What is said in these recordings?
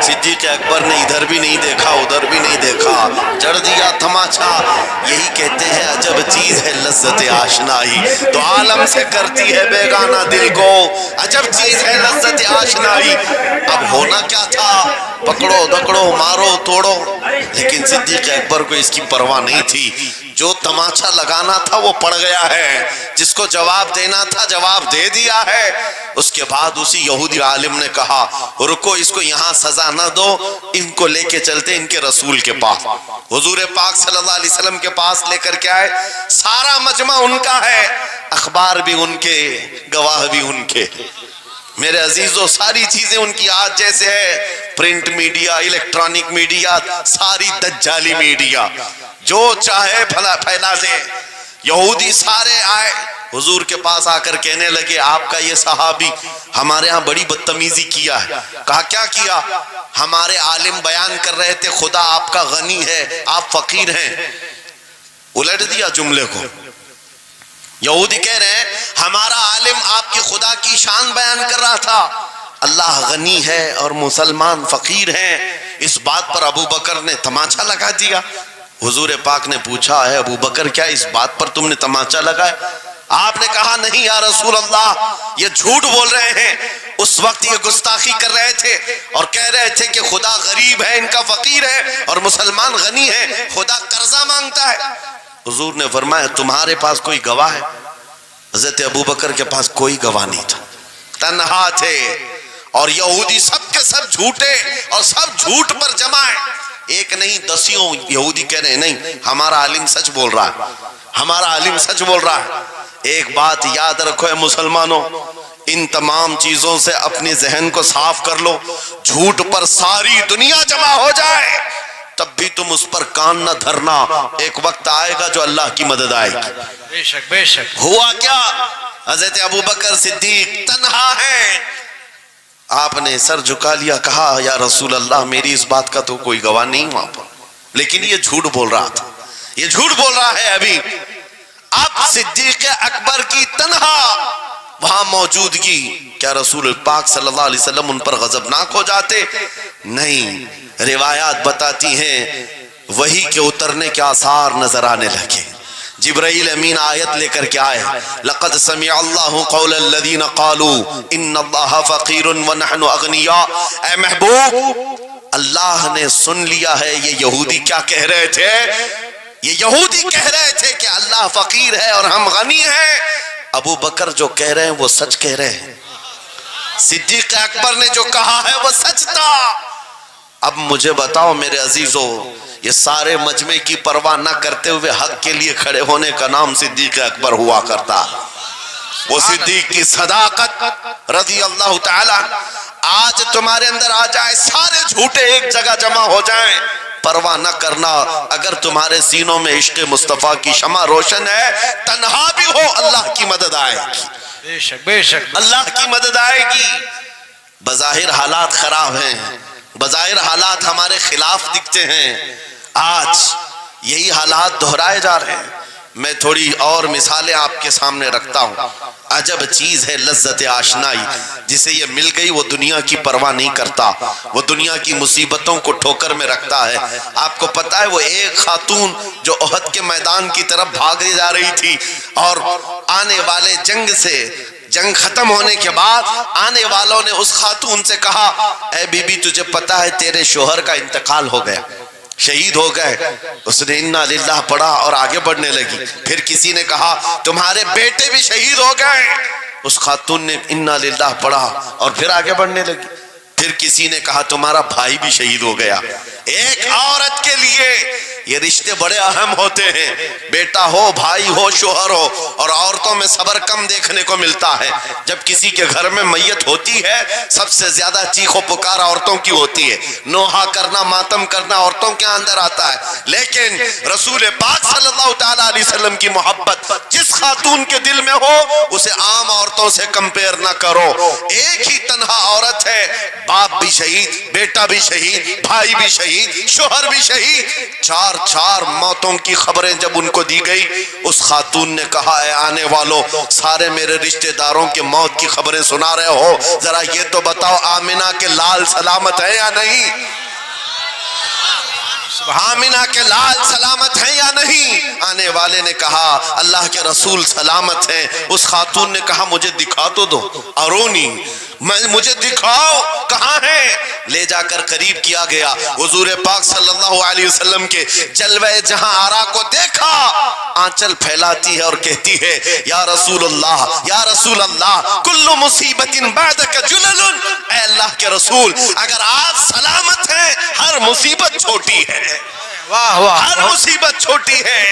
صدیق اکبر نے ادھر بھی نہیں دیکھا ادھر بھی نہیں دیکھا، جڑ دیا تماچا۔ یہی کہتے ہیں عجب چیز ہے لذت آشنائی، تو عالم سے کرتی ہے بیگانہ دل کو، عجب چیز ہے لذت آشنائی۔ اب ہونا کیا تھا، پکڑو دکڑو مارو توڑو، لیکن صدیق اکبر کو اس کی پرواہ نہیں تھی۔ جو تماچا لگانا تھا وہ پڑ گیا ہے، جس کو جواب دینا تھا جواب دے دیا ہے۔ اس کے بعد اسی یہودی عالم نے کہا رکو، اس کو یہاں سزا نہ دو، ان کو لے کے چلتے ان کے رسول کے پاس۔ حضور پاک صلی اللہ علیہ وسلم کے پاس لے کر کے آئے، سارا مجمع ان کا ہے، اخبار بھی ان کے، گواہ بھی ان کے۔ میرے عزیزو ساری چیزیں ان کی آج جیسے ہے، پرنٹ میڈیا، الیکٹرانک میڈیا، ساری دجالی میڈیا، جو چاہے پھیلا دے۔ یہودی سارے آئے حضور کے پاس آ کر کہنے لگے آپ کا یہ صحابی ہمارے ہاں بڑی بدتمیزی کیا ہے۔ کہا کیا کیا؟ ہمارے عالم بیان کر رہے تھے خدا آپ کا غنی ہے آپ فقیر ہیں۔ الٹ دیا جملے کو۔ یہودی کہہ رہے ہیں ہمارا عالم آپ کی خدا کی شان بیان کر رہا تھا، اللہ غنی ہے اور مسلمان فقیر ہیں۔ اس بات پر ابو بکر نے تماچا لگا دیا۔ حضور پاک نے پوچھا ہے ابو بکر کیا اس بات پر تم نے تماچا لگایا؟ آپ نے کہا نہیں یا رسول اللہ، یہ جھوٹ بول رہے ہیں، اس وقت یہ گستاخی کر رہے تھے اور کہہ رہے تھے کہ خدا غریب ہے ان کا فقیر ہے اور مسلمان غنی ہے، خدا قرضہ مانگتا ہے۔ حضور نے فرمایا تمہارے پاس کوئی گواہ ہے؟ حضرت ابو بکر کے پاس کوئی گواہ نہیں تھا، تنہا تھے، اور یہودی سب کے سب جھوٹے اور سب جھوٹ پر جمع ہے۔ ایک نہیں دسیوں یہودی کہہ رہے ہیں نہیں ہمارا عالم سچ بول رہا ہے، ہمارا عالم سچ بول رہا ہے۔ ایک بات یاد رکھو اے مسلمانوں، ان تمام چیزوں سے اپنی ذہن کو صاف کر لو، جھوٹ پر ساری دنیا جمع ہو جائے تب بھی تم اس پر کان نہ دھرنا، ایک وقت آئے گا جو اللہ کی مدد آئے گی۔ بے شک بے شک۔ ہوا کیا؟ حضرت ابوبکر صدیق تنہا ہے، آپ نے سر جھکا لیا، کہا یا رسول اللہ میری اس بات کا تو کوئی گواہ نہیں وہاں پر، لیکن یہ جھوٹ بول رہا تھا، یہ جھوٹ بول رہا ہے ابھی۔ اب صدیق اکبر کی تنہا وہاں موجودگی، کیا رسول پاک صلی اللہ علیہ وسلم ان پر غضبناک ہو جاتے؟ نہیں، روایات بتاتی ہیں وحی کے اترنے کے آثار نظر آنے لگے۔ جبرائیل امین آیت لے کر کے آئے، لقد سمع اللہ قول الذین قالوا ان اللہ فقیر ونحن اغنیاء۔ اے محبوب، اللہ نے سن لیا ہے یہ یہودی کیا کہہ رہے تھے، یہ یہودی کہہ رہے تھے کہ اللہ فقیر ہے اور ہم غنی ہیں۔ ابو بکر جو کہہ رہے ہیں وہ سچ کہہ رہے ہیں، صدیق اکبر نے جو کہا ہے وہ سچ تھا۔ اب مجھے بتاؤ میرے عزیزو، یہ سارے مجمع کی پرواہ نہ کرتے ہوئے حق کے لیے کھڑے ہونے کا نام صدیق اکبر ہوا کرتا۔ وہ صدیق کی صداقت رضی اللہ تعالی آج تمہارے اندر آ جائے، سارے جھوٹے ایک جگہ جمع ہو جائیں، پرواہ نہ کرنا، اگر تمہارے سینوں میں عشق مصطفیٰ کی شمع روشن ہے، تنہا بھی ہو اللہ کی مدد آئے گی، بے شک بے شک، اللہ کی مدد آئے گی۔ بظاہر حالات خراب ہیں، بظاہر حالات ہمارے خلاف دکھتے ہیں، آج یہی حالات دہرائے جا رہے ہیں۔ میں تھوڑی اور مثالیں آپ کے سامنے رکھتا ہوں۔ عجب چیز ہے لذت آشنائی، جسے یہ مل گئی وہ دنیا کی پرواہ نہیں کرتا، وہ دنیا کی مصیبتوں کو ٹھوکر میں رکھتا ہے۔ آپ کو پتا ہے وہ ایک خاتون جو احد کے میدان کی طرف بھاگے جا رہی تھی اور آنے والے جنگ سے، جنگ ختم ہونے کے بعد آنے والوں نے اس خاتون سے کہا اے بی بی تجھے پتا ہے تیرے شوہر کا انتقال ہو گیا، شہید ہو گئے۔ اس نے انا للہ پڑھا اور آگے بڑھنے لگی۔ پھر کسی نے کہا تمہارے بیٹے بھی شہید ہو گئے، اس خاتون نے انا للہ پڑھا اور پھر آگے بڑھنے لگی۔ پھر کسی نے کہا تمہارا بھائی بھی شہید ہو گیا۔ ایک عورت کے لیے یہ رشتے بڑے اہم ہوتے ہیں، بیٹا ہو، بھائی ہو، شوہر ہو، اور عورتوں میں صبر کم دیکھنے کو ملتا ہے۔ جب کسی کے گھر میں میت ہوتی ہے سب سے زیادہ چیخ و پکار عورتوں کی ہوتی ہے، نوحہ کرنا، ماتم کرنا عورتوں کے اندر آتا ہے۔ لیکن رسول پاک صلی اللہ تعالیٰ علیہ وسلم کی محبت جس خاتون کے دل میں ہو اسے عام عورتوں سے کمپیر نہ کرو۔ ایک ہی تنہا عورت ہے، باپ بھی شہید، بیٹا بھی شہید، بھائی بھی شہید، شوہر بھی شہید، 4 چار موتوں کی خبریں جب ان کو دی گئی، اس خاتون نے کہا اے آنے والوں، سارے میرے رشتہ داروں کے موت کی خبریں سنا رہے ہو، ذرا یہ تو بتاؤ آمنہ کے لال سلامت ہے یا نہیں؟ آمنہ کے لال سلامت ہیں یا نہیں؟ آنے والے نے کہا اللہ کے رسول سلامت ہیں۔ اس خاتون نے کہا مجھے دکھا تو دو، ارونی، مجھے دکھاؤ کہاں ہے؟ لے جا کر قریب کیا گیا، حضور پاک صلی اللہ علیہ وسلم کے جلوہ جہاں آرا کو دیکھا، آنچل پھیلاتی ہے اور کہتی ہے یا رسول اللہ، یا رسول اللہ، کل مصیبت بعدک جلل، اے اللہ کے رسول اگر آپ سلامت ہیں ہر مصیبت چھوٹی ہے، واہ واہ، ہر مصیبت چھوٹی ہے۔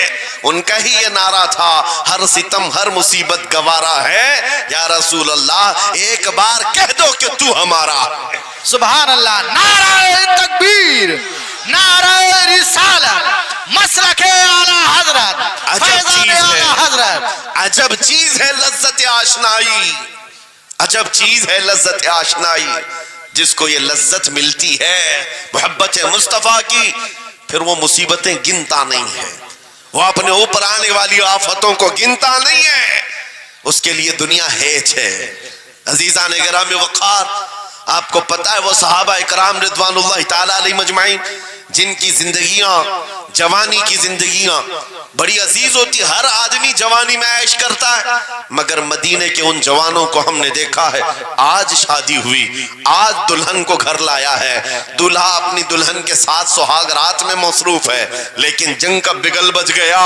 ان کا ہی یہ نعرہ تھا، ہر ستم ہر مصیبت گوارا ہے، یا رسول اللہ ایک بار کہہ دو کہ تو ہمارا ہے۔ سبحان اللہ، نعرہ تکبیر، نعرہ رسالت، مسلک اعلی حضرت، فیضان اعلی حضرت۔ عجب چیز ہے لذت آشنائی، عجب چیز ہے لذت آشنائی، جس کو یہ لذت ملتی ہے محبت مصطفیٰ کی، پھر وہ مصیبتیں گنتا نہیں ہے، وہ اپنے اوپر آنے والی آفتوں کو گنتا نہیں ہے، اس کے لیے دنیا ہیچ ہے۔ عزیزان گرامی وقار، آپ کو پتہ ہے وہ صحابہ اکرام رضوان اللہ تعالیٰ علیہ مجمعین جن کی زندگیاں، جوانی کی زندگیاں بڑی عزیز ہوتی، ہر آدمی جوانی میں عیش کرتا ہے، مگر مدینے کے ان جوانوں کو ہم نے دیکھا ہے آج شادی ہوئی، آج دلہن کو گھر لایا ہے، دلہا اپنی دلہن کے ساتھ سہاگ رات میں مصروف ہے، لیکن جنگ کا بگل بج گیا،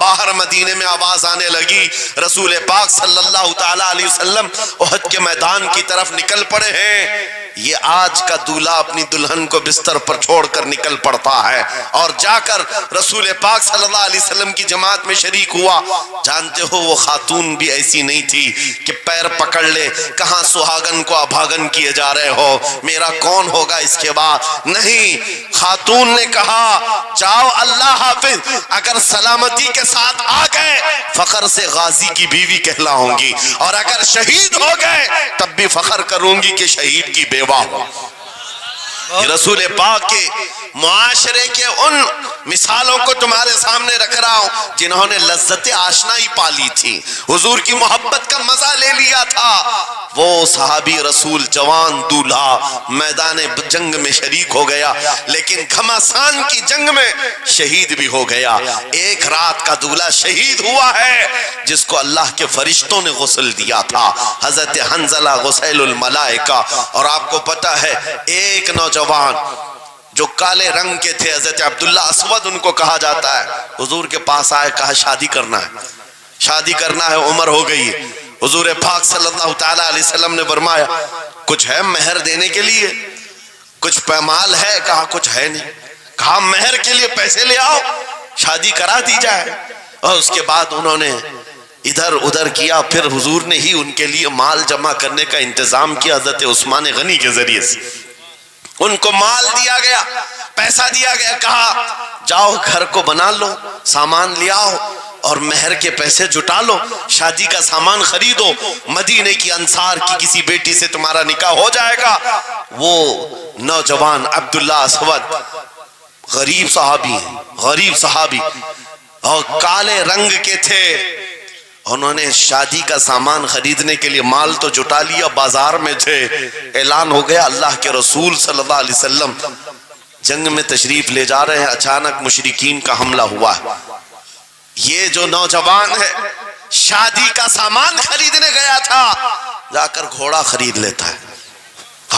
باہر مدینے میں آواز آنے لگی، رسول پاک صلی اللہ تعالیٰ علیہ وسلم احد کے میدان کی طرف نکل پڑے ہیں۔ یہ آج کا دولہا اپنی دلہن کو بستر پر چھوڑ کر نکل پڑتا ہے اور جا کر رسول پاک صلی اللہ علیہ وسلم کی جماعت میں شریک ہوا۔ جانتے ہو وہ خاتون بھی ایسی نہیں تھی کہ پیر پکڑ لے، کہاں سہاگن کو ابھاگن کیے جا رہے ہو، میرا کون ہوگا اس کے بعد؟ نہیں، خاتون نے کہا جاؤ اللہ حافظ، اگر سلامتی کے ساتھ آ گئے فخر سے غازی کی بیوی کہلاؤں گی، اور اگر شہید ہو گئے تب بھی فخر کروں گی کہ شہید کی بیوہ ہو۔ رسول پاک کے معاشرے کے ان مثالوں کو تمہارے سامنے رکھ رہا ہوں جنہوں نے لذت آشنائی پالی تھی، حضور کی محبت کا مزہ لے لیا تھا۔ وہ صحابی رسول جوان دولہا میدان جنگ میں شریک ہو گیا، لیکن گھمسان کی جنگ میں شہید بھی ہو گیا۔ ایک رات کا دولہا شہید ہوا ہے جس کو اللہ کے فرشتوں نے غسل دیا تھا، حضرت حنظلہ غسیل الملائکہ۔ اور آپ کو پتہ ہے ایک نوجوان جو کالے رنگ کے تھے، حضرت عبداللہ اسود ان کو کہا جاتا ہے، حضور کے پاس آئے، کہا شادی کرنا ہے، شادی کرنا ہے، عمر ہو گئی ہے۔ حضور پاک صلی اللہ تعالیٰ علیہ وسلم نے فرمایا کچھ ہے مہر دینے کے لیے، کچھ پیمال ہے؟ کہا کچھ ہے نہیں۔ کہا مہر کے لیے پیسے لے آؤ، شادی کرا دی جائے۔ اور اس کے بعد انہوں نے ادھر ادھر کیا، پھر حضور نے ہی ان کے لیے مال جمع کرنے کا انتظام کیا حضرت عثمان غنی کے ذریعے سے۔ ان کو مال دیا گیا، پیسہ دیا گیا، کہا جاؤ گھر کو بنا لو، سامان لے آؤ اور مہر کے پیسے جٹا لو، شادی کا سامان خریدو، مدینے کی انصار کی کسی بیٹی سے تمہارا نکاح ہو جائے گا۔ وہ نوجوان عبداللہ اسود غریب صحابی، غریب صحابی اور کالے رنگ کے تھے، انہوں نے شادی کا سامان خریدنے کے لیے مال تو جٹا لیا، بازار میں تھے، اعلان ہو گیا اللہ کے رسول صلی اللہ علیہ وسلم جنگ میں تشریف لے جا رہے ہیں، اچانک مشرکین کا حملہ ہوا ہے۔ یہ جو نوجوان ہے شادی کا سامان خریدنے گیا تھا، جا کر گھوڑا خرید لیتا ہے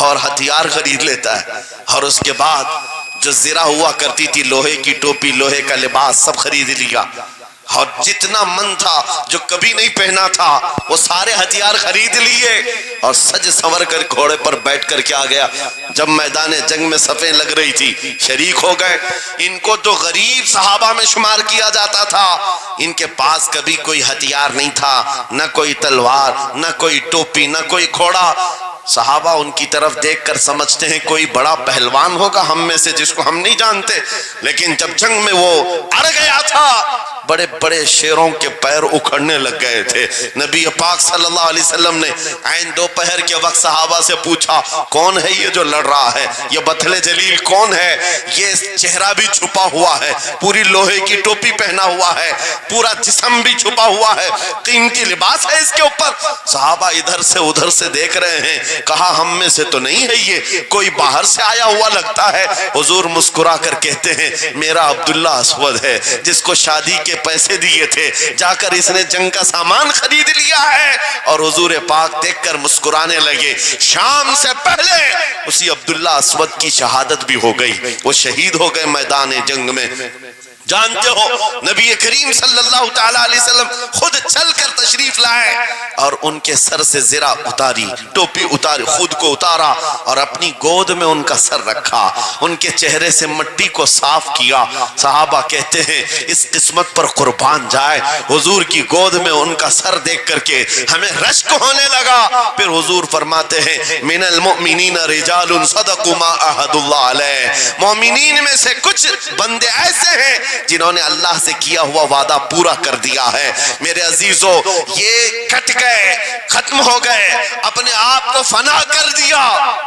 اور ہتھیار خرید لیتا ہے، اور اس کے بعد جو زرہ ہوا کرتی تھی، لوہے کی ٹوپی، لوہے کا لباس سب خرید لیا، اور جتنا من تھا جو کبھی نہیں پہنا تھا وہ سارے ہتھیار خرید لیے، اور سج سنور کر گھوڑے پر بیٹھ کر کیا گیا، جب میدان جنگ میں صفیں لگ رہی تھی شریک ہو گئے۔ ان کو تو غریب صحابہ میں شمار کیا جاتا تھا، ان کے پاس کبھی کوئی ہتھیار نہیں تھا، نہ کوئی تلوار، نہ کوئی ٹوپی، نہ کوئی گھوڑا۔ صحابہ ان کی طرف دیکھ کر سمجھتے ہیں کوئی بڑا پہلوان ہوگا ہم میں سے جس کو ہم نہیں جانتے، لیکن جب جنگ میں وہ اڑ گیا تھا بڑے بڑے شیروں کے پیر اکھڑنے لگ گئے تھے. نبی پاک صلی اللہ علیہ وسلم نے عین دوپہر کے وقت صحابہ سے پوچھا کون ہے یہ جو لڑ رہا ہے, یہ بطل جلیل کون ہے, یہ چہرہ بھی چھپا ہوا ہے, پوری لوہے کی ٹوپی پہنا ہوا ہے, پورا جسم بھی چھپا ہوا ہے, قیمتی لباس ہے اس کے اوپر. صحابہ ادھر سے ادھر سے دیکھ رہے ہیں. کہا ہم میں سے تو نہیں ہے, یہ کوئی باہر سے آیا ہوا لگتا ہے. حضور مسکرا کر کہتے ہیں میرا عبداللہ اسود ہے, جس کو شادی کے پیسے دیے تھے, جا کر اس نے جنگ کا سامان خرید لیا ہے. اور حضور پاک دیکھ کر مسکرانے لگے. شام سے پہلے اسی عبداللہ اسود کی شہادت بھی ہو گئی, وہ شہید ہو گئے میدان جنگ میں. جانتے ہو نبی کریم صلی اللہ تعالی علیہ وسلم خود چل کر تشریف لائے اور ان کے سر سے زرہ اتاری, ٹوپی اتاری, خود کو اتارا اور اپنی گود میں ان کا سر رکھا, ان کے چہرے سے مٹی کو صاف کیا. صحابہ کہتے ہیں اس قسمت پر قربان جائے, حضور کی گود میں ان کا سر دیکھ کر کے ہمیں رشک ہونے لگا. پھر حضور فرماتے ہیں من المؤمنین رجال صدقوا ما عہد اللہ علیہ, مومنین میں سے کچھ بندے ایسے ہیں جنہوں نے اللہ سے کیا ہوا وعدہ پورا کر دیا ہے. میرے عزیزو یہ کٹ گئے, ختم ہو گئے, اپنے آپ کو فنا کر دیا.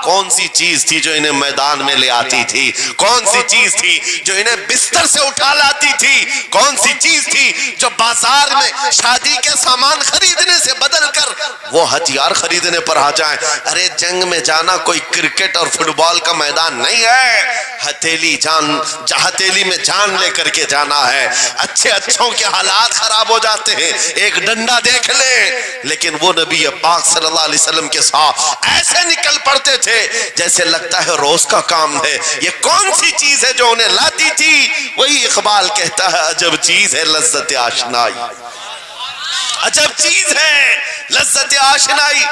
کون سی چیز تھی جو انہیں میدان میں لے آتی تھی, کون سی چیز تھی جو انہیں بستر سے اٹھا لاتی تھی, کون سی چیز تھی جو بازار میں شادی کے سامان خریدنے سے بدل کر وہ ہتھیار خریدنے پر آ جائیں. ارے جنگ میں جانا کوئی کرکٹ اور فٹ بال کا میدان نہیں ہے, ہتھیلی میں جان لے کر کے جانا ہے. اچھے اچھوں کے حالات خراب ہو جاتے ہیں, ایک ڈنڈا دیکھ لے, لیکن وہ نبی پاک صلی اللہ علیہ وسلم کے ساتھ ایسے نکل پڑتے تھے جیسے لگتا ہے روز کا کام ہے. یہ کون سی چیز ہے جو انہیں لاتی تھی؟ وہی اقبال کہتا ہے عجب چیز ہے لذت آشنائی, عجب چیز ہے لذت آشنائی.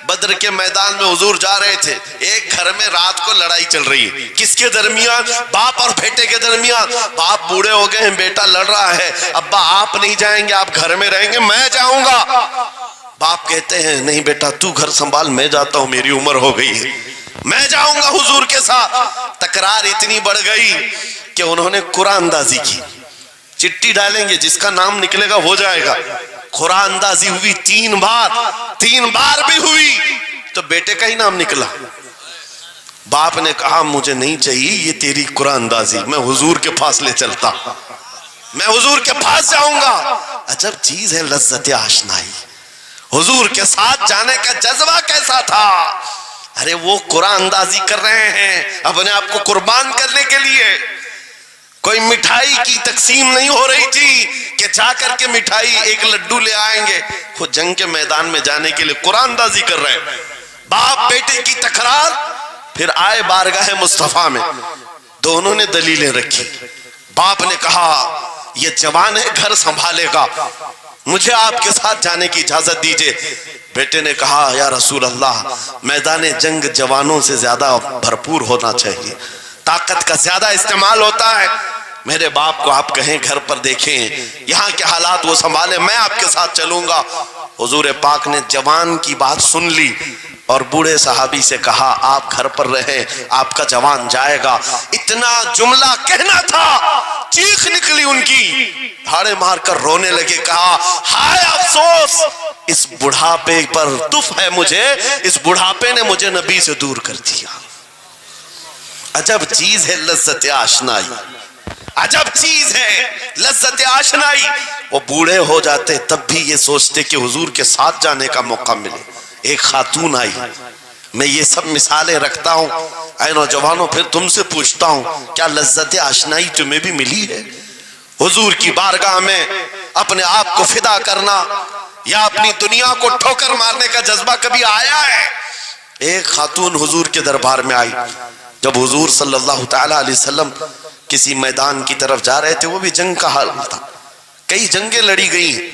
بدر کے میدان میں حضور جا رہے تھے, ایک گھر میں رات کو لڑائی چل رہی ہے. کس کے درمیان؟ باپ اور بیٹے کے درمیان. باپ بوڑھے ہو گئے ہیں, بیٹا لڑ رہا ہے, ابا آپ نہیں جائیں گے, آپ گھر میں رہیں گے, میں جاؤں گا. باپ کہتے ہیں نہیں بیٹا تو گھر سنبھال, میں جاتا ہوں, میری عمر ہو گئی ہے, میں جاؤں گا حضور کے ساتھ. تکرار اتنی بڑھ گئی کہ انہوں نے قرآن اندازی کی. چٹی ڈالیں گے, جس کا نام نکلے گا ہو جائے گا. قرآن اندازی ہوئی 3 بار بھی ہوئی تو بیٹے کا ہی نام نکلا. باپ نے کہا مجھے نہیں چاہیے یہ تیری قرآن اندازی, میں حضور کے پاس لے چلتا, میں حضور کے پاس جاؤں گا. عجب چیز ہے لذت آشنائی. حضور کے ساتھ جانے کا جذبہ کیسا تھا. ارے وہ قرآن اندازی کر رہے ہیں اپنے آپ کو قربان کرنے کے لیے. کوئی مٹھائی کی تقسیم نہیں ہو رہی تھی کہ جا کر کے مٹھائی ایک لڈو لے آئیں گے. خود جنگ کے میدان میں جانے کے لیے قرآن اندازی کر رہے ہیں. باپ بیٹے کی تکرار. پھر آئے بارگاہ مصطفیٰ میں, دونوں نے دلیلیں رکھی. باپ نے کہا یہ جوان ہے, گھر سنبھالے گا, مجھے آپ کے ساتھ جانے کی اجازت دیجئے. بیٹے نے کہا یا رسول اللہ میدان جنگ جوانوں سے زیادہ بھرپور ہونا چاہیے, طاقت کا زیادہ استعمال ہوتا ہے. میرے باپ کو آپ کہیں گھر پر دیکھیں, یہاں کے حالات وہ سنبھالیں, میں آپ کے ساتھ چلوں گا. حضور پاک نے جوان کی بات سن لی اور بوڑھے صحابی سے کہا آپ گھر پر رہیں, آپ کا جوان جائے گا. اتنا جملہ کہنا تھا, چیخ نکلی ان کی, دھاڑے مار کر رونے لگے. کہا ہائے افسوس, اس بڑھاپے پر تف ہے مجھے, اس بڑھاپے نے مجھے نبی سے دور کر دیا. عجب چیز ہے لذت آشنائی, عجب چیز ہے لذت آشنائی. وہ بوڑھے ہو جاتے تب بھی یہ سوچتے کہ حضور کے ساتھ جانے کا موقع ملے. ایک خاتون آئی, میں یہ سب مثالیں رکھتا ہوں. اے نوجوانوں پھر تم سے پوچھتا ہوں کیا لذت آشنائی تمہیں بھی ملی ہے؟ حضور کی بارگاہ میں اپنے آپ کو فدا کرنا یا اپنی دنیا کو ٹھوکر مارنے کا جذبہ کبھی آیا ہے؟ ایک خاتون حضور کے دربار میں آئی. جب حضور صلی اللہ تعالی علیہ وسلم کسی میدان کی طرف جا رہے تھے, وہ بھی جنگ کا حال تھا, کئی جنگیں لڑی گئی.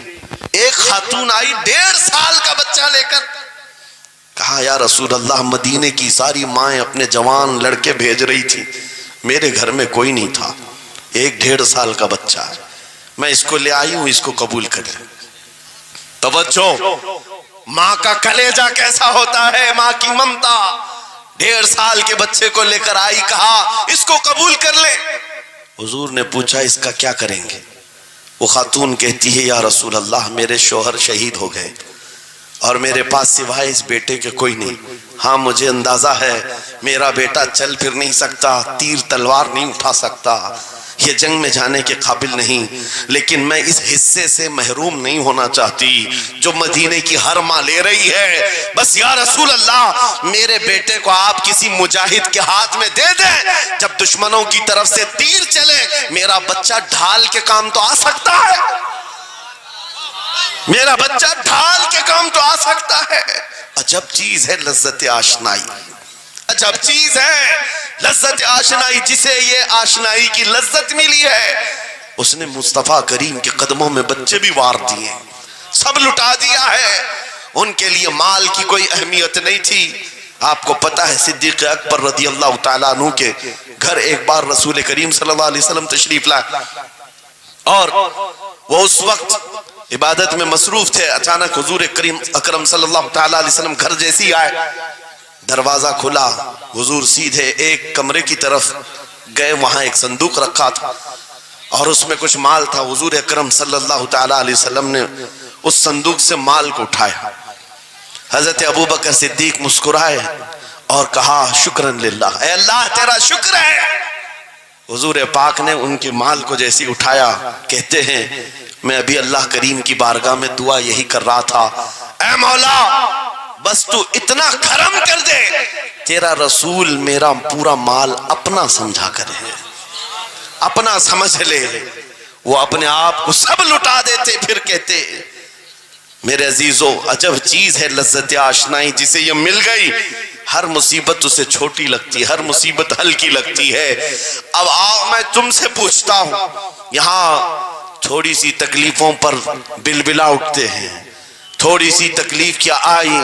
ایک خاتون آئی 1.5 سال کا بچہ لے کر, کہا یا رسول اللہ مدینے کی ساری مائیں اپنے جوان لڑکے بھیج رہی تھی, میرے گھر میں کوئی نہیں تھا, ایک 1.5 سال کا بچہ ہے, میں اس کو لے آئی ہوں, اس کو قبول کر لیں. توجہ, ماں کا کلیجہ کیسا ہوتا ہے, ماں کی ممتا. 1.5 سال کے بچے کو لے کر آئی, کہا اس کو قبول کر لے. حضور نے پوچھا اس کا کیا کریں گے؟ وہ خاتون کہتی ہے یا رسول اللہ میرے شوہر شہید ہو گئے اور میرے پاس سوائے اس بیٹے کے کوئی نہیں. ہاں مجھے اندازہ ہے میرا بیٹا چل پھر نہیں سکتا, تیر تلوار نہیں اٹھا سکتا, یہ جنگ میں جانے کے قابل نہیں, لیکن میں اس حصے سے محروم نہیں ہونا چاہتی جو مدینے کی ہر ماں لے رہی ہے. بس یا رسول اللہ میرے بیٹے کو آپ کسی مجاہد کے ہاتھ میں دے دیں, جب دشمنوں کی طرف سے تیر چلے میرا بچہ ڈھال کے کام تو آ سکتا ہے, میرا بچہ ڈھال کے کام تو آ سکتا ہے. عجب چیز ہے لذت آشنائی, عجب چیز ہے لذت آشنائی. جسے یہ آشنائی کی لذت ملی ہے اس نے مصطفیٰ کریم کے قدموں میں بچے بھی وار دیے, سب لٹا دیا ہے. ان کے لیے مال کی کوئی اہمیت نہیں تھی. آپ کو پتا ہے صدیق اکبر رضی اللہ تعالیٰ عنہ کے گھر ایک بار رسول کریم صلی اللہ علیہ وسلم تشریف لائے اور وہ اس وقت عبادت میں مصروف تھے. اچانک حضور کریم اکرم صلی اللہ تعالیٰ علیہ وسلم گھر جیسی آئے, دروازہ کھلا, حضور سیدھے ایک کمرے کی طرف گئے, وہاں ایک صندوق رکھا تھا اور اس میں کچھ مال تھا. حضور اکرم صلی اللہ تعالیٰ علیہ وسلم نے اس صندوق سے مال کو اٹھایا. حضرت ابوبکر صدیق مسکرائے اور کہا شکرن للہ, اے اللہ تیرا شکر ہے. حضور پاک نے ان کے مال کو جیسی اٹھایا, کہتے ہیں میں ابھی اللہ کریم کی بارگاہ میں دعا یہی کر رہا تھا, اے مولا بس تو اتنا کرم کر دے تیرا رسول میرا پورا مال اپنا سمجھا کرے, اپنا سمجھ لے. وہ اپنے آپ کو سب لٹا دیتے, پھر کہتے میرے عزیزو عجب چیز ہے لذت آشنائی. جسے یہ مل گئی ہر مصیبت اسے چھوٹی لگتی ہے, ہر مصیبت ہلکی لگتی ہے. اب آؤ میں تم سے پوچھتا ہوں, یہاں تھوڑی سی تکلیفوں پر بلبلا اٹھتے ہیں, تھوڑی سی تکلیف کیا آئی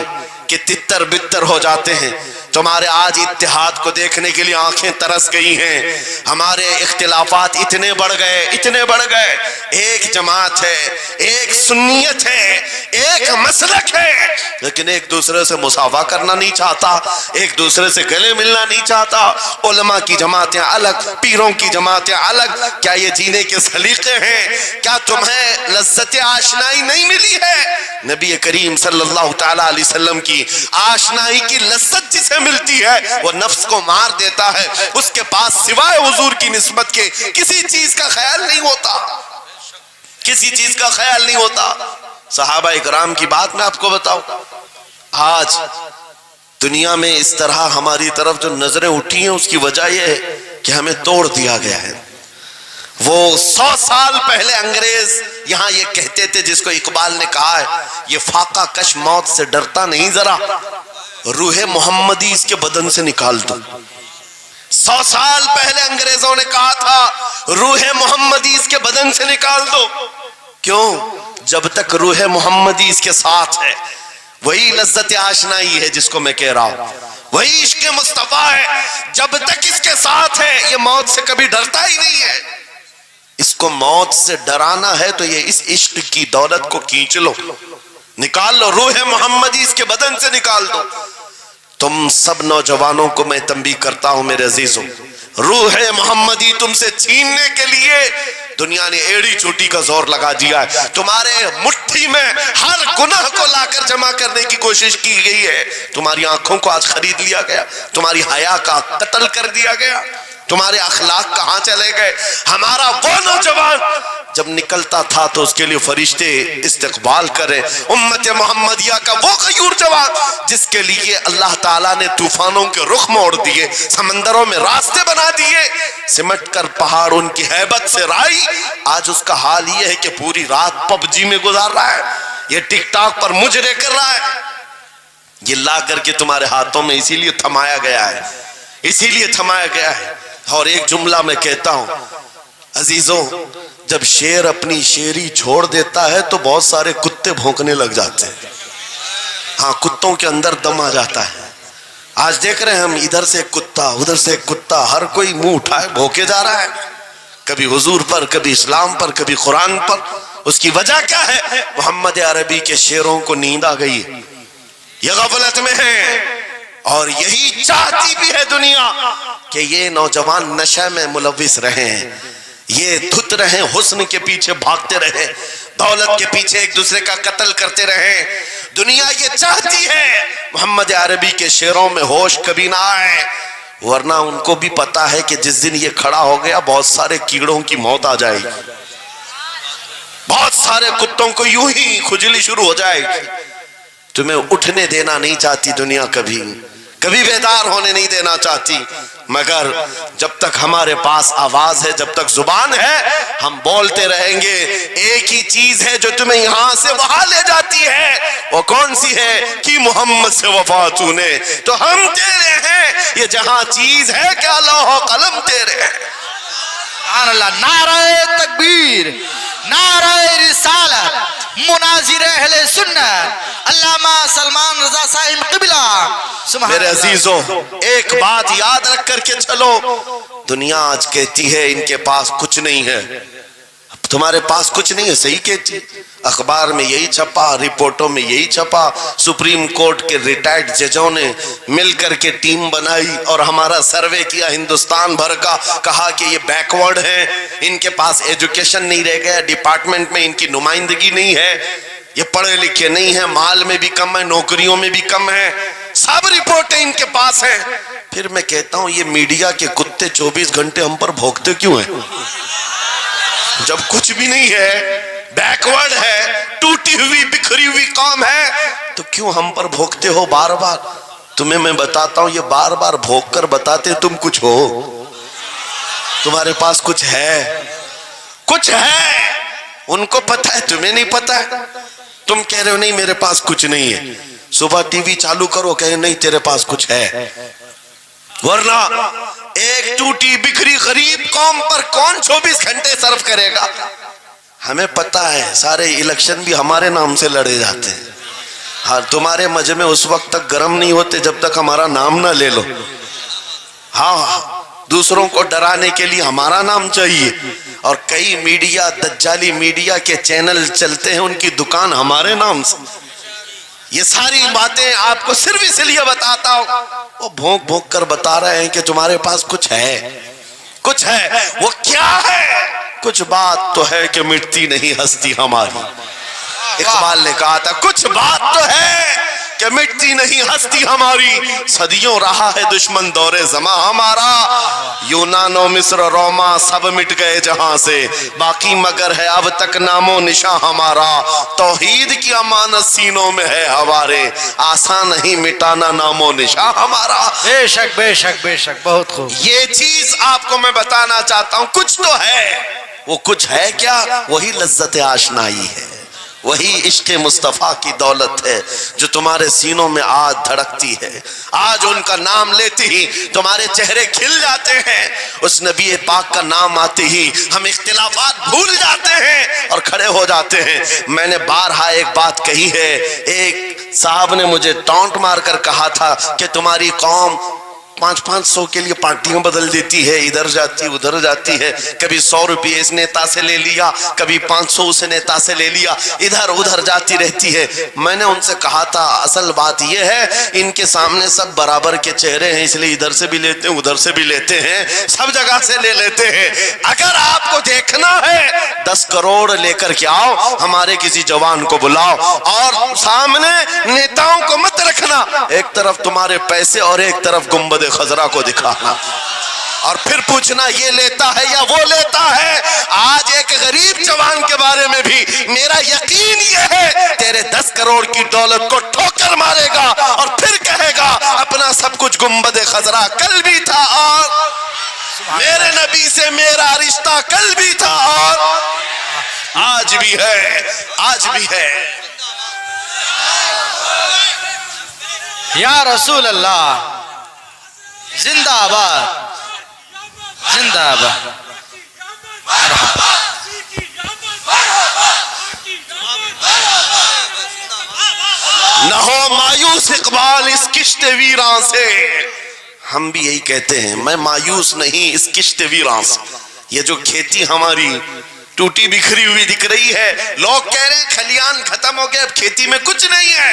کہ تتر بتر ہو جاتے ہیں. تمہارے آج اتحاد کو دیکھنے کے لیے آنکھیں ترس گئی ہیں. ہمارے اختلافات اتنے بڑھ گئے, اتنے بڑھ گئے. ایک جماعت ہے, ایک سنیت ہے, ایک مسلک ہے, لیکن ایک دوسرے سے مساوا کرنا نہیں چاہتا, ایک دوسرے سے گلے ملنا نہیں چاہتا. علماء کی جماعتیں الگ, پیروں کی جماعتیں الگ. کیا یہ جینے کے سلیقے ہیں؟ کیا تمہیں لذت آشنائی نہیں ملی ہے؟ نبی کریم صلی اللہ تعالیٰ علیہ وسلم کی آشنائی کی لذت جسے ملتی ہے وہ نفس کو مار دیتا ہے. اس کے پاس سوائے حضور کی نسبت کے کسی چیز کا خیال نہیں ہوتا, کسی چیز کا خیال نہیں ہوتا. صحابہ اکرام کی بات میں آپ کو بتاؤں, آج دنیا میں اس طرح ہماری طرف جو نظریں اٹھی ہیں اس کی وجہ یہ ہے کہ ہمیں توڑ دیا گیا ہے. وہ 100 سال پہلے انگریز یہاں یہ کہتے تھے, جس کو اقبال نے کہا ہے یہ فاقہ کش موت سے ڈرتا نہیں, ذرا روح محمدی اس کے بدن سے نکال دو. 100 سال پہلے انگریزوں نے کہا تھا روح محمدی اس کے بدن سے نکال دو. کیوں؟ جب تک روح محمدی اس کے ساتھ ہے وہی لذت آشنائی ہے جس کو میں کہہ رہا ہوں, وہی عشق مصطفیٰ ہے. جب تک اس کے ساتھ ہے یہ موت سے کبھی ڈرتا ہی نہیں ہے. اس کو موت سے ڈرانا ہے تو یہ اس عشق کی دولت کو کھینچ لو, نکال لو, روح محمدی اس کے بدن سے نکال دو. تم سب نوجوانوں کو میں تنبیہ کرتا ہوں میرے عزیزوں, روح محمدی تم سے چھیننے کے لیے دنیا نے ایڑی چوٹی کا زور لگا دیا ہے. تمہارے مٹھی میں ہر گناہ کو لا کر جمع کرنے کی کوشش کی گئی ہے. تمہاری آنکھوں کو آج خرید لیا گیا, تمہاری حیا کا قتل کر دیا گیا, تمہارے اخلاق کہاں چلے گئے. ہمارا وہ نوجوان جب نکلتا تھا تو اس کے لیے فرشتے استقبال کرے. امت محمدیہ کا وہ غیور جوان جس کے لیے اللہ تعالیٰ نے طوفانوں کے رخ موڑ دیے, سمندروں میں راستے بنا دیے, سمٹ کر پہاڑ ان کی ہیبت سے رائی. آج اس کا حال یہ ہے کہ پوری رات پب جی میں گزار رہا ہے, یہ ٹک ٹاک پر مجرے کر رہا ہے. یہ لا کر کے تمہارے ہاتھوں میں اسی لیے تھمایا گیا ہے, اسی لیے تھمایا گیا ہے. اور ایک جملہ میں کہتا ہوں عزیزوں, جب شیر اپنی شیری چھوڑ دیتا ہے تو بہت سارے کتے بھونکنے لگ جاتے ہیں. ہاں, کتوں کے اندر دم آ جاتا ہے. آج دیکھ رہے ہیں ہم, ادھر سے ایک کتا, ادھر سے ایک کتا, ہر کوئی منہ اٹھائے بھونکے جا رہا ہے, کبھی حضور پر, کبھی اسلام پر, کبھی قرآن پر. اس کی وجہ کیا ہے؟ محمد عربی کے شیروں کو نیند آ گئی, یہ غفلت میں ہے. اور یہی چاہتی بھی ہے دنیا کہ یہ نوجوان نشے میں ملوث رہے ہیں, یہ دھت رہے, حسن کے پیچھے بھاگتے رہے, دولت کے پیچھے ایک دوسرے کا قتل کرتے رہے. دنیا یہ چاہتی ہے محمد عربی کے شعروں میں ہوش کبھی نہ آئے, ورنہ ان کو بھی پتا ہے کہ جس دن یہ کھڑا ہو گیا بہت سارے کیڑوں کی موت آ جائے گی, بہت سارے کتوں کو یوں ہی کھجلی شروع ہو جائے گی. تمہیں اٹھنے دینا نہیں چاہتی دنیا, کبھی بیدار ہونے نہیں دینا چاہتی, مگر جب تک ہمارے پاس آواز ہے, جب تک زبان ہے, ہم بولتے رہیں گے. ایک ہی چیز ہے جو تمہیں یہاں سے وہاں لے جاتی ہے, وہ کون سی ہے؟ کہ محمد سے وفا تو نے, تو ہم تیرے ہیں. یہ جہاں چیز ہے کیا لوح و قلم تیرے ہیں. سبحان اللہ. نعرہ تکبیر, نعرہ رسالت, مناظر اہل سنت علامہ سلمان رضا صاحب قبلہ. میرے عزیزوں, ایک بات یاد رکھ کر کے چلو, دنیا آج کہتی ہے ان کے پاس کچھ نہیں ہے. تمہارے پاس کچھ نہیں ہے, صحیح کہتی, اخبار میں یہی چھپا, رپورٹوں میں یہی چھپا. سپریم کورٹ کے ریٹائرڈ ججوں نے مل کر کے ٹیم بنائی اور ہمارا سروے کیا ہندوستان بھر کا, کہا کہ یہ بیکورڈ ہیں, ان کے پاس ایجوکیشن نہیں رہ گیا, ڈپارٹمنٹ میں ان کی نمائندگی نہیں ہے, یہ پڑھے لکھے نہیں ہیں, مال میں بھی کم ہے, نوکریوں میں بھی کم ہے, سب رپورٹیں ان کے پاس ہیں. پھر میں کہتا ہوں یہ میڈیا کے کتے 24 گھنٹے ہم پر بھونکتے کیوں ہیں؟ جب کچھ بھی نہیں ہے, بیکورڈ ہے, ٹوٹی ہوئی بکھری ہوئی قوم ہے, تو کیوں ہم پر بھونکتے ہو بار بار؟ تمہیں میں بتاتا ہوں, یہ بار بار بھونک کر بتاتے تم کچھ ہو, تمہارے پاس کچھ ہے, کچھ ہے. ان کو پتا ہے, تمہیں نہیں پتا ہے. تم کہہ رہے ہو نہیں میرے پاس کچھ نہیں ہے, صبح ٹی وی چالو کرو, کہے نہیں تیرے پاس کچھ ہے. ورنہ ایک ٹوٹی بکھری غریب قوم پر کون 24 گھنٹے صرف کرے گا؟ ہمیں پتا ہے سارے الیکشن بھی ہمارے نام سے لڑے جاتے ہیں. ہاں, تمہارے مجمع اس وقت تک گرم نہیں ہوتے جب تک ہمارا نام نہ لے لو. ہاں, دوسروں کو ڈرانے کے لیے ہمارا نام چاہیے, اور کئی میڈیا, دجالی میڈیا کے چینل چلتے ہیں, ان کی دکان ہمارے نام سے. یہ ساری باتیں آپ کو صرف اس لیے بتاتا ہوں, وہ بھونک بھونک کر بتا رہے ہیں کہ تمہارے پاس کچھ ہے, کچھ ہے. وہ کیا ہے؟ کچھ بات تو ہے کہ مٹتی نہیں ہستی ہماری. اقبال نے کہا تھا کچھ بات تو ہے کہ مٹتی نہیں ہستی ہماری, صدیوں رہا ہے دشمن دور زماں ہمارا. یونان و مصر روما سب مٹ گئے جہاں سے, باقی مگر ہے اب تک نام و نشاں ہمارا. توحید کی امانت سینوں میں ہے ہمارے, آسان نہیں مٹانا نام و نشاں ہمارا. بے شک بے شک بے شک, بہت خوب. یہ چیز آپ کو میں بتانا چاہتا ہوں, کچھ تو ہے. وہ کچھ ہے کیا؟ وہی لذت آشنائی ہے, وہی عشق مصطفیٰ کی دولت ہے جو تمہارے سینوں میں آج دھڑکتی ہے. آج ان کا نام لیتے ہی تمہارے چہرے کھل جاتے ہیں, اس نبی پاک کا نام آتے ہی ہم اختلافات بھول جاتے ہیں اور کھڑے ہو جاتے ہیں. میں نے بارہا ایک بات کہی ہے, ایک صاحب نے مجھے ٹونٹ مار کر کہا تھا کہ تمہاری قوم 500 کے لیے پارٹیاں بدل دیتی ہے, ادھر جاتی ادھر جاتی ہے, کبھی 100 روپے اس نیتا سے لے لیا, کبھی 500 اس نیتا سے لے لیا, ادھر ادھر جاتی رہتی ہے. میں نے ان سے کہا تھا اصل بات یہ ہے ان کے سامنے سب برابر کے چہرے ہیں, اس لیے ادھر سے بھی لیتے ہیں ادھر سے بھی لیتے ہیں, سب جگہ سے لے لیتے ہیں. اگر آپ کو دیکھنا ہے 10 کروڑ لے کر کے آؤ, ہمارے کسی جوان کو بلاؤ, اور سامنے نیتاؤں کو مت رکھنا, ایک طرف تمہارے پیسے اور ایک طرف گنبد خضرا کو دکھانا, اور پھر پوچھنا یہ لیتا ہے یا وہ لیتا ہے. آج ایک غریب جوان کے بارے میں بھی میرا یقین یہ ہے تیرے 10 کروڑ کی دولت کو ٹھوکر مارے گا اور پھر کہے گا اپنا سب کچھ گنبد خضرا کل بھی تھا, اور میرے نبی سے میرا رشتہ کل بھی تھا اور آج بھی ہے, آج بھی ہے. یا رسول اللہ, زندہ آباد, زندہ آباد. نہ ہو مایوس اقبال اس کشت ویران سے. ہم بھی یہی کہتے ہیں, میں مایوس نہیں اس کشت ویران سے. یہ جو کھیتی ہماری ٹوٹی بکھری ہوئی دکھ رہی ہے, لوگ کہہ رہے ہیں کھلیان ختم ہو گئے, اب کھیتی میں کچھ نہیں ہے.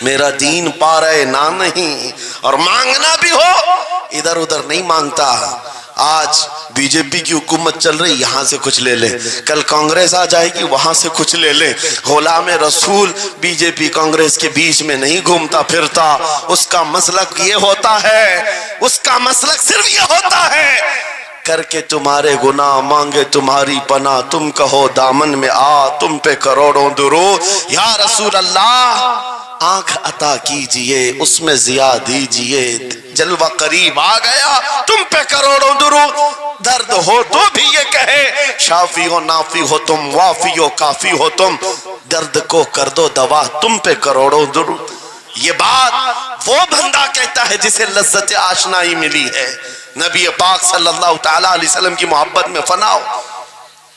میرا دین پا رہے نہ نہیں، اور مانگنا بھی ہو ادھر ادھر نہیں مانگتا۔ آج بی جے پی کی حکومت چل رہی، یہاں سے کچھ لے لیں، کل کانگریس آ جائے گی وہاں سے کچھ لے لیں۔ غلام رسول بی جے پی کانگریس کے بیچ میں نہیں گھومتا پھرتا، اس کا مسلک یہ ہوتا ہے، اس کا مسلک صرف یہ ہوتا ہے، کر کے تمہارے گناہ مانگے تمہاری پناہ، تم کہو دامن میں آ تم پہ کروڑوں درود، یا رسول اللہ آنکھ عطا کیجئے اس میں ضیاء دیجئے، جلوہ قریب آ گیا تم پہ کروڑوں درود، درد ہو تو بھی یہ کہے شافی ہو نافی ہو تم، وافی ہو کافی ہو تم، درد کو کر دو دوا تم پہ کروڑوں درود۔ یہ بات وہ بندہ کہتا ہے جسے لذت آشنائی ملی ہے، نبی پاک صلی اللہ تعالیٰ علیہ وسلم کی محبت میں فنا ہو۔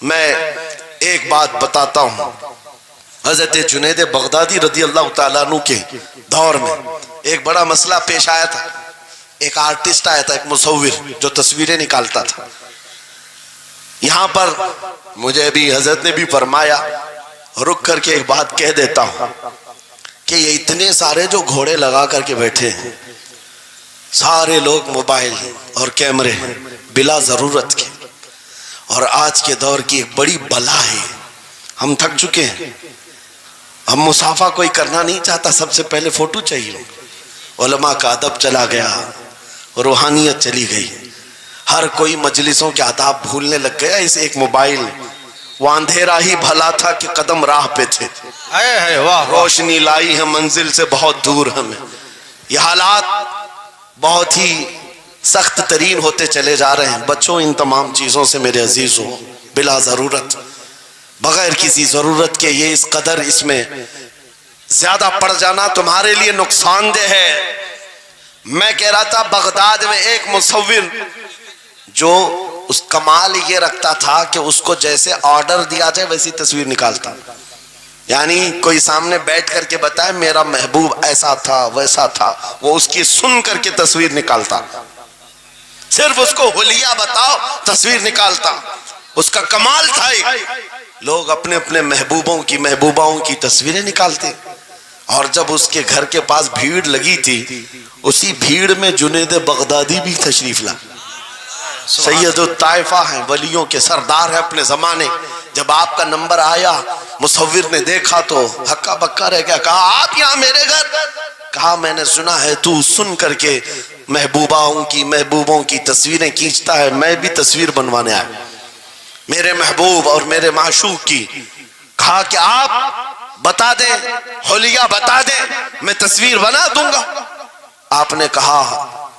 میں ایک بات بتاتا ہوں، حضرت جنید بغدادی رضی اللہ تعالیٰ عنہ کے دور میں ایک بڑا مسئلہ پیش آیا تھا۔ ایک آرٹسٹ آیا تھا، ایک مصور جو تصویریں نکالتا تھا۔ یہاں پر مجھے بھی حضرت نے بھی فرمایا، رک کر کے ایک بات کہہ دیتا ہوں کہ یہ اتنے سارے جو گھوڑے لگا کر کے بیٹھے ہیں، سارے لوگ موبائل اور کیمرے بلا ضرورت کے، اور آج کے دور کی ایک بڑی بلا ہے۔ ہم تھک چکے ہیں، ہم مسافہ کوئی کرنا نہیں چاہتا، سب سے پہلے فوٹو چاہیے۔ علماء کا ادب چلا گیا، روحانیت چلی گئی، ہر کوئی مجلسوں کے آداب بھولنے لگ گیا۔ اس ایک موبائل، وہ اندھیرا ہی بھلا تھا کہ قدم راہ پہ تھے، روشنی لائی ہے منزل سے بہت دور ہمیں۔ یہ حالات بہت ہی سخت ترین ہوتے چلے جا رہے ہیں۔ بچوں ان تمام چیزوں سے میرے عزیزوں، بلا ضرورت، بغیر کسی ضرورت کے یہ اس قدر اس میں زیادہ پڑ جانا تمہارے لیے نقصان دہ ہے۔ میں کہہ رہا تھا بغداد میں ایک مصور جو اس کمال یہ رکھتا تھا کہ اس کو جیسے آرڈر دیا جائے ویسی تصویر نکالتا، یعنی کوئی سامنے بیٹھ کر کے بتائے میرا محبوب ایسا تھا ویسا تھا، وہ اس کی سن کر کے تصویر نکالتا، صرف اس کو حلیہ بتاؤ تصویر نکالتا، اس کا کمال تھا۔ لوگ اپنے اپنے محبوبوں کی محبوباؤں کی تصویریں نکالتے، اور جب اس کے گھر کے پاس بھیڑ لگی تھی، اسی بھیڑ میں جنید بغدادی بھی تشریف لا۔ سید الطائفہ ہیں، ولیوں کے سردار ہیں اپنے زمانے۔ جب آپ کا نمبر آیا مصور نے دیکھا تو ہکا بکا رہ گیا، کہا آپ یہاں میرے گھر؟ کہا میں نے سنا ہے تو سن کر کے محبوبوں کی تصویریں کھینچتا ہے، میں بھی تصویر بنوانے آیا میرے محبوب اور میرے معشوق کی۔ کہا کہ آپ بتا دیں، حلیہ بتا دیں، میں تصویر بنا دوں گا۔ آپ نے کہا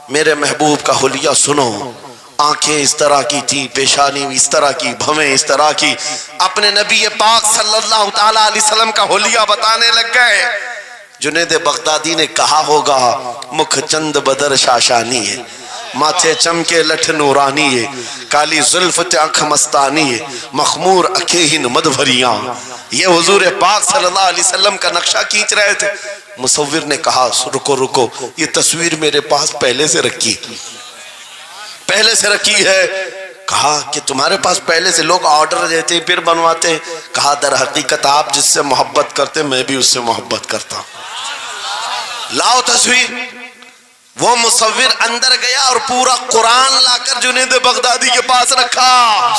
میرے محبوب کا حلیہ سنو، آنکھیں اس طرح کی تھی، پیشانی اس طرح کی، بھویں اس طرح کی۔ اپنے نبی پاک صلی اللہ تعالیٰ علیہ وسلم کا حلیہ بتانے لگ گئے۔ جنید بغدادی نے کہا ہوگا مکھ چند بدر شاشانی ہے، ماتھے چمکے لٹھ نورانی ہے، کالی زلفت آنکھ مستانی ہے، مخمور اکھیں مد بھریاں۔ یہ حضور پاک صلی اللہ علیہ وسلم کا نقشہ کھینچ رہے تھے۔ مصور نے کہا رکو رکو، یہ تصویر میرے پاس پہلے سے رکھی ہے۔ کہا کہ تمہارے پاس پہلے سے لوگ آرڈر دیتے پھر بنواتے ہیں؟ کہا در حقیقت آپ جس سے محبت کرتے میں بھی اس سے محبت کرتا ہوں، لاؤ تصویر۔ وہ مصور اندر گیا اور پورا قرآن لا کر جنید بغدادی کے پاس رکھا۔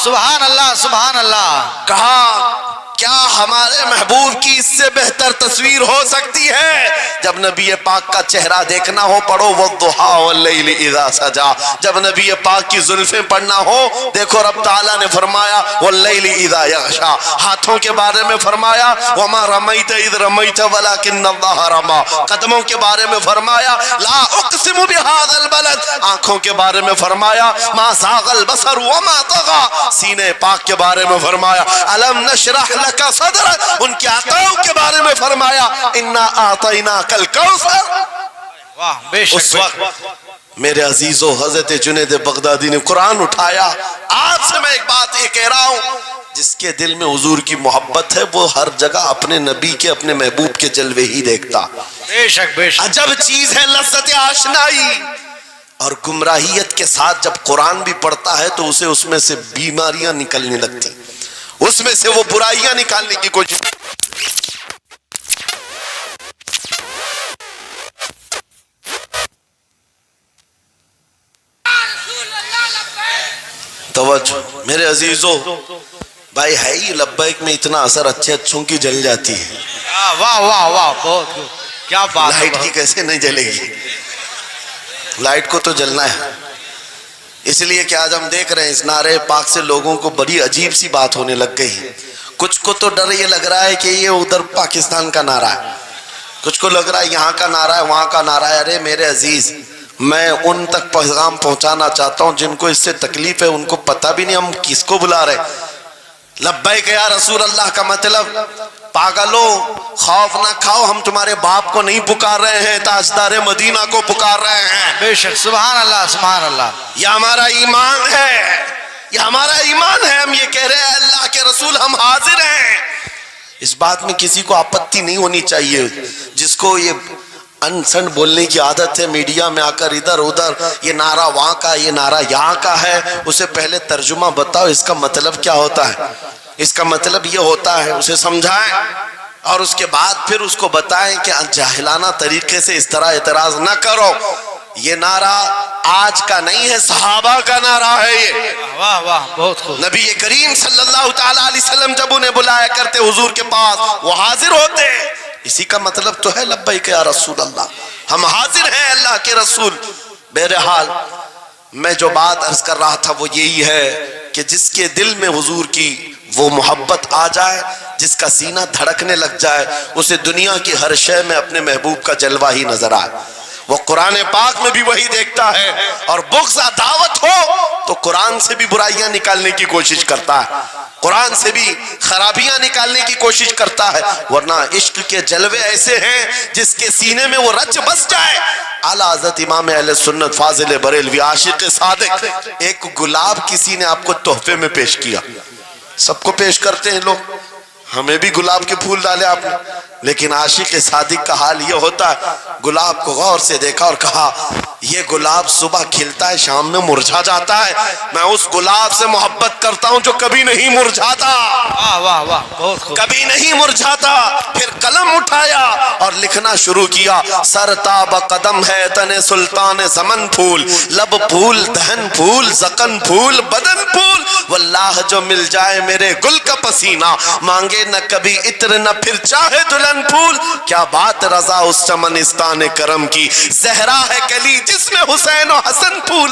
سبحان اللہ سبحان اللہ۔ کہا کیا ہمارے محبوب کی اس سے بہتر تصویر ہو سکتی ہے؟ جب نبی پاک کا چہرہ دیکھنا ہو پڑھو والضحی واللیل اذا سجا، جب نبی پاک کی زلفیں پڑھنا ہو دیکھو رب تعالیٰ نے فرمایا واللیل اذا یغشا، ہاتھوں کے بارے میں فرمایا وما رمیت اذ رمیت ولکن اللہ رما، قدموں کے بارے میں فرمایا لا اقسم بہذا البلد، آنکھوں کے بارے میں فرمایا ما زاغ البصر وما طغى، سینے پاک کے بارے میں فرمایا الم نشرح لکا صدرک، ان کے عطاؤں کے بارے میں فرمایا انا اعطیناک الکوثر۔ واہ بے شک۔ اس وقت میرے عزیزو حضرت جنید بغدادی نے قرآن اٹھایا۔ آپ سے میں ایک بات یہ کہہ رہا ہوں، جس کے دل میں حضور کی محبت ہے وہ ہر جگہ اپنے نبی کے اپنے محبوب کے جلوے ہی دیکھتا۔ بے شک بے شک۔ عجب چیز ہے لذت آشنائی۔ اور گمراہیت کے ساتھ جب قرآن بھی پڑھتا ہے تو اسے اس میں سے بیماریاں نکلنے لگتی، اس میں سے وہ برائیاں نکالنے کی کوشش توجہ میرے عزیزو، بھائی ہے ہی لبیک میں اتنا اثر اچھے اچھوں کی جل جاتی ہے، واہ واہ واہ، بہت خوب، کیا بات ہے، لائٹ کی کیسے نہیں جلے گی؟ لائٹ کو تو جلنا ہے۔ اس لیے کہ آج ہم دیکھ رہے ہیں اس نعرے پاک سے لوگوں کو بڑی عجیب سی بات ہونے لگ گئی۔ کچھ کو تو ڈر یہ لگ رہا ہے کہ یہ ادھر پاکستان کا نعرہ ہے، کچھ کو لگ رہا ہے یہاں کا نعرہ ہے وہاں کا نعرہ ہے۔ ارے میرے عزیز، میں ان تک پیغام پہنچانا چاہتا ہوں جن کو اس سے تکلیف ہے، ان کو پتہ بھی نہیں ہم کس کو بلا رہے۔ لبیک یا رسول اللہ کا مطلب پاگلو خوف نہ کھاؤ، ہم تمہارے باپ کو نہیں پکار رہے ہیں، تاجدار مدینہ کو پکار رہے ہیں۔ بے شک، سبحان اللہ سبحان اللہ، یہ ہمارا ایمان ہے، یہ ہمارا ایمان ہے۔ ہم یہ کہہ رہے ہیں اللہ کے رسول ہم حاضر ہیں۔ اس بات میں کسی کو آپتی نہیں ہونی چاہیے۔ جس کو یہ انسن بولنے کی عادت ہے میڈیا میں آ کر ادھر ادھر، یہ نعرہ وہاں کا یہ نعرہ یہاں کا ہے، اسے پہلے ترجمہ بتاؤ اس کا مطلب کیا ہوتا ہے۔ اس کا مطلب یہ ہوتا ہے، اسے سمجھائیں اور اس کے بعد پھر اس کو بتائیں کہ جاہلانہ طریقے سے اس طرح اعتراض نہ کرو۔ یہ نعرہ آج کا نہیں ہے، صحابہ کا نعرہ ہے یہ۔ واہ واہ، بہت خوب، نبی کریم صلی اللہ تعالیٰ علیہ وسلم جب انہیں بلایا کرتے حضور کے پاس، وہ حاضر ہوتے۔ اسی کا مطلب تو ہے لبیک یا رسول اللہ، ہم حاضر ہیں اللہ کے رسول۔ بہرحال میں جو بات عرض کر رہا تھا وہ یہی ہے کہ جس کے دل میں حضور کی وہ محبت آ جائے، جس کا سینہ دھڑکنے لگ جائے، اسے دنیا کی ہر شے میں اپنے محبوب کا جلوہ ہی نظر آئے۔ وہ قرآن پاک میں بھی وہی دیکھتا ہے، اور بغض عداوت ہو تو قرآن سے بھی برائیاں نکالنے کی کوشش کرتا ہے، قرآن سے بھی خرابیاں نکالنے کی کوشش کرتا ہے۔ ورنہ عشق کے جلوے ایسے ہیں جس کے سینے میں وہ رچ بس جائے۔ اعلیٰ حضرت امام اہل سنت فاضل بریلوی عاشق صادق، ایک گلاب کسی نے آپ کو تحفے میں پیش کیا، سب کو پیش کرتے ہیں لوگ، ہمیں بھی گلاب کے پھول ڈالے آپ نے، لیکن عاشق صادق کا حال یہ ہوتا ہے، گلاب کو غور سے دیکھا اور کہا یہ گلاب صبح کھلتا ہے شام میں مرجھا جاتا ہے، میں اس گلاب سے محبت کرتا ہوں جو کبھی نہیں مرجھاتا، واہ واہ واہ، بہت خوب، کبھی نہیں مرجھاتا۔ پھر قلم اٹھایا اور لکھنا شروع کیا، سر تاب قدم ہے تن سلطان زمن پھول، لب پھول دہن پھول زقن پھول بدن پھول، واللہ جو مل جائے میرے گل کا پسینہ، مانگے نہ کبھی عطر نہ پھر چاہے دلہن پھول۔ کیا بات رضا اس چمنستان کرم کی، زہرا ہے کلی جس میں حسین و حسن پھول۔